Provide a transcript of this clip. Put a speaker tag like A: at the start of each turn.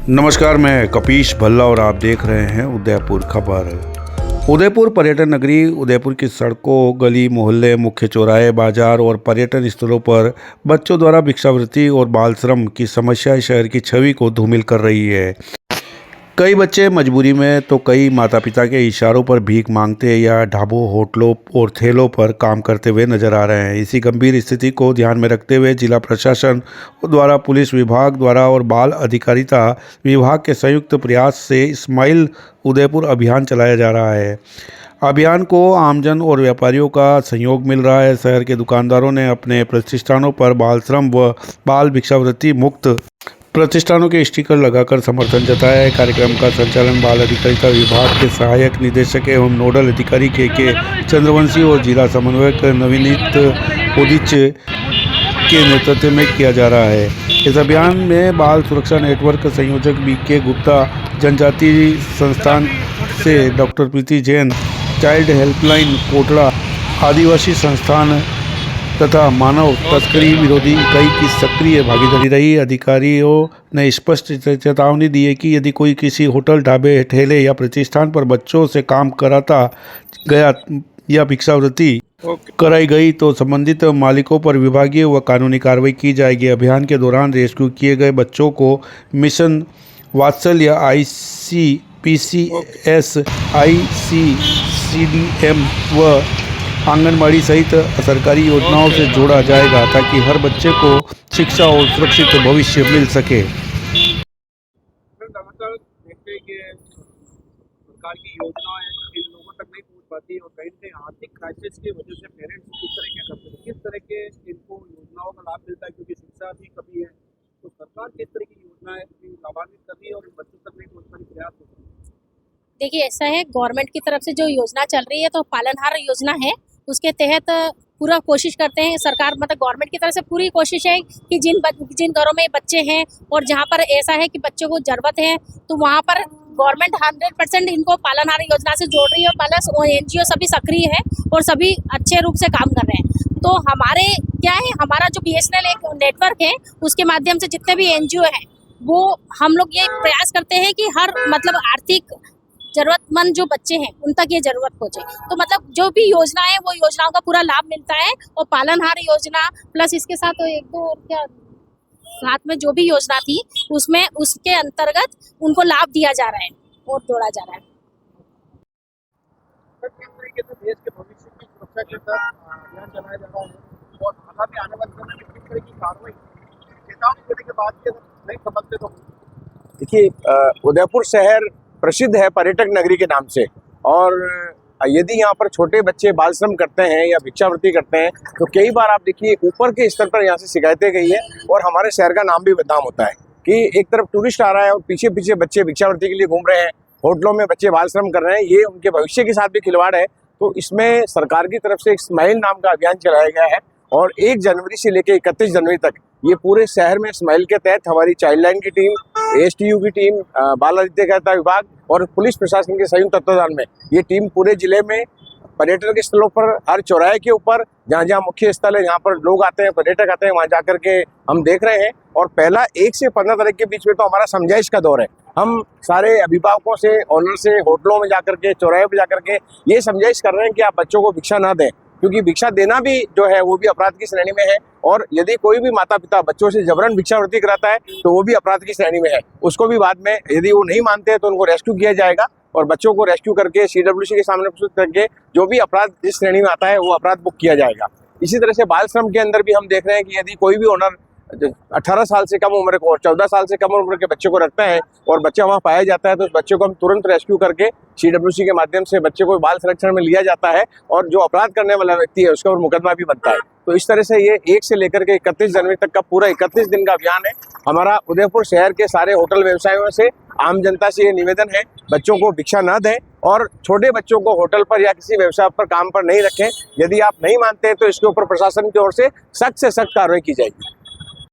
A: नमस्कार, मैं कपीश भल्ला और आप देख रहे हैं उदयपुर खबर। उदयपुर पर्यटन नगरी उदयपुर की सड़कों, गली मोहल्ले, मुख्य चौराहे, बाजार और पर्यटन स्थलों पर बच्चों द्वारा भिक्षावृत्ति और बाल श्रम की समस्या शहर की छवि को धूमिल कर रही है। कई बच्चे मजबूरी में तो कई माता पिता के इशारों पर भीख मांगते या ढाबों, होटलों और ठेलों पर काम करते हुए नजर आ रहे हैं। इसी गंभीर स्थिति को ध्यान में रखते हुए जिला प्रशासन द्वारा पुलिस विभाग द्वारा और बाल अधिकारिता विभाग के संयुक्त प्रयास से स्माइल उदयपुर अभियान चलाया जा रहा है। अभियान को आमजन और व्यापारियों का सहयोग मिल रहा है। शहर के दुकानदारों ने अपने प्रतिष्ठानों पर बाल श्रम व बाल भिक्षावृत्ति मुक्त प्रतिष्ठानों के स्टिकर लगाकर समर्थन जताया है। कार्यक्रम का संचालन बाल अधिकारिता विभाग के सहायक निदेशक एवं नोडल अधिकारी के चंद्रवंशी और जिला समन्वयक नवनीत उदिच के नेतृत्व में किया जा रहा है। इस अभियान में बाल सुरक्षा नेटवर्क संयोजक BK गुप्ता, जनजाति संस्थान से डॉक्टर प्रीति जैन, चाइल्ड हेल्पलाइन कोटड़ा, आदिवासी संस्थान तथा मानव तस्करी विरोधी इकाई की सक्रिय भागीदारी रही। अधिकारियों ने स्पष्ट चेतावनी दी है कि यदि कोई किसी होटल, ढाबे, ठेले या प्रतिष्ठान पर बच्चों से काम कराता गया या भिक्षावृत्ति कराई गई तो संबंधित मालिकों पर विभागीय व कानूनी कार्रवाई की जाएगी। अभियान के दौरान रेस्क्यू किए गए बच्चों को मिशन वात्सल्य, ICPCS, ICCDM व आंगनबाड़ी सहित सरकारी योजनाओं से जोड़ा जाएगा ताकि हर बच्चे को शिक्षा और सुरक्षित भविष्य मिल सके।
B: लगातार देखते हैं कि सरकार की योजनाएं इन लोगों तक नहीं पहुंच पाती और कहीं ना आर्थिक क्राइसिस की वजह से पेरेंट्स किस तरह के करते हैं, किस तरह के इनको योजनाओं का लाभ मिलता है, क्योंकि शिक्षा भी कमी है। तो सरकार किस तरह की योजनाएं लाभान्वित कर रही है और बच्चों तक नहीं पहुंचने का प्रयास होता है।
C: देखिए, ऐसा है, गवर्नमेंट की तरफ से जो योजना चल रही है तो पालनहार योजना है, उसके तहत पूरा कोशिश करते हैं सरकार, मतलब गवर्नमेंट की तरफ से पूरी कोशिश है कि जिन घरों में बच्चे हैं और जहां पर ऐसा है कि बच्चों को ज़रूरत है तो वहां पर गवर्नमेंट 100% इनको पालनहार योजना से जोड़ रही है। प्लस NGO सभी सक्रिय है और सभी अच्छे रूप से काम कर रहे हैं। तो हमारे क्या है, हमारा जो BSNL एक नेटवर्क है उसके माध्यम से जितने भी NGO हैं वो हम लोग ये प्रयास करते हैं कि हर मतलब आर्थिक जरूरतमंद जो बच्चे हैं उन तक ये जरूरत पहुंचे। तो मतलब जो भी योजना है वो योजनाओं का पूरा लाभ मिलता है और पालनहार योजना प्लस इसके साथ एक दो क्या साथ में जो भी योजना थी उसमें उसके अंतर्गत उनको लाभ दिया जा रहा है और जोड़ा जा रहा है।
B: किस तरीके से देश के भविष्य की सुरक्षा के साथ अभियान चलाया जा रहा है और आगामी आने वाले समय में किस तरह की कार्रवाई चेतावनी देने के बाद के नहीं समझते। तो
D: देखिए, उदयपुर शहर प्रसिद्ध है पर्यटक नगरी के नाम से, और यदि यहाँ पर छोटे बच्चे बाल श्रम करते हैं या भिक्षावृत्ति करते हैं तो कई बार आप देखिए ऊपर के स्तर पर यहाँ से शिकायतें गई है और हमारे शहर का नाम भी बदनाम होता है कि एक तरफ टूरिस्ट आ रहा है और पीछे पीछे बच्चे भिक्षावृत्ति के लिए घूम रहे हैं, होटलों में बच्चे बाल श्रम कर रहे हैं। ये उनके भविष्य के साथ भी खिलवाड़ है। तो इसमें सरकार की तरफ से एक स्माइल नाम का अभियान चलाया गया है और 1 जनवरी से लेकर 31 जनवरी तक ये पूरे शहर में स्माइल के तहत हमारी चाइल्ड लाइन की टीम, ASTU की टीम, बाल अधिकारिता विभाग और पुलिस प्रशासन के संयुक्त तत्वाधान में ये टीम पूरे जिले में पर्यटन के स्थलों पर, हर चौराहे के ऊपर जहाँ जहाँ मुख्य स्थल है, जहाँ पर लोग आते हैं, पर्यटक आते हैं, वहाँ जाकर के हम देख रहे हैं। और पहला 1 से 15 तारीख के बीच में तो हमारा समझाइश का दौर है। हम सारे अभिभावकों से, ऑनर से, होटलों में जाकर के, चौराहे पर जाकर के ये समझाइश कर रहे हैं कि आप बच्चों को भिक्षा ना दें, क्योंकि भिक्षा देना भी जो है वो भी अपराध की श्रेणी में है। और यदि कोई भी माता पिता बच्चों से जबरन भिक्षावृत्ति कराता है तो वो भी अपराध की श्रेणी में है। उसको भी बाद में यदि वो नहीं मानते हैं तो उनको रेस्क्यू किया जाएगा और बच्चों को रेस्क्यू करके CWC के सामने प्रस्तुत करके जो भी अपराध इस श्रेणी में आता है वो अपराध बुक किया जाएगा। इसी तरह से बाल श्रम के अंदर भी हम देख रहे हैं कि यदि कोई भी ओनर 18 साल से कम उम्र को और 14 साल से कम उम्र के बच्चे को रखता है और बच्चा वहाँ पाया जाता है तो उस बच्चे को हम तुरंत रेस्क्यू करके CWC के माध्यम से बच्चे को बाल संरक्षण में लिया जाता है और जो अपराध करने वाला व्यक्ति है उसके ऊपर मुकदमा भी बनता है। तो इस तरह से ये 1 से लेकर के 31 जनवरी तक का पूरा 31 दिन का अभियान है। हमारा उदयपुर शहर के सारे होटल व्यवसायों से, आम जनता से ये निवेदन है, बच्चों को भिक्षा न दें और छोटे बच्चों को होटल पर या किसी व्यवसाय पर काम पर नहीं रखें। यदि आप नहीं मानते हैं तो इसके ऊपर प्रशासन की ओर से सख्त कार्रवाई की जाएगी।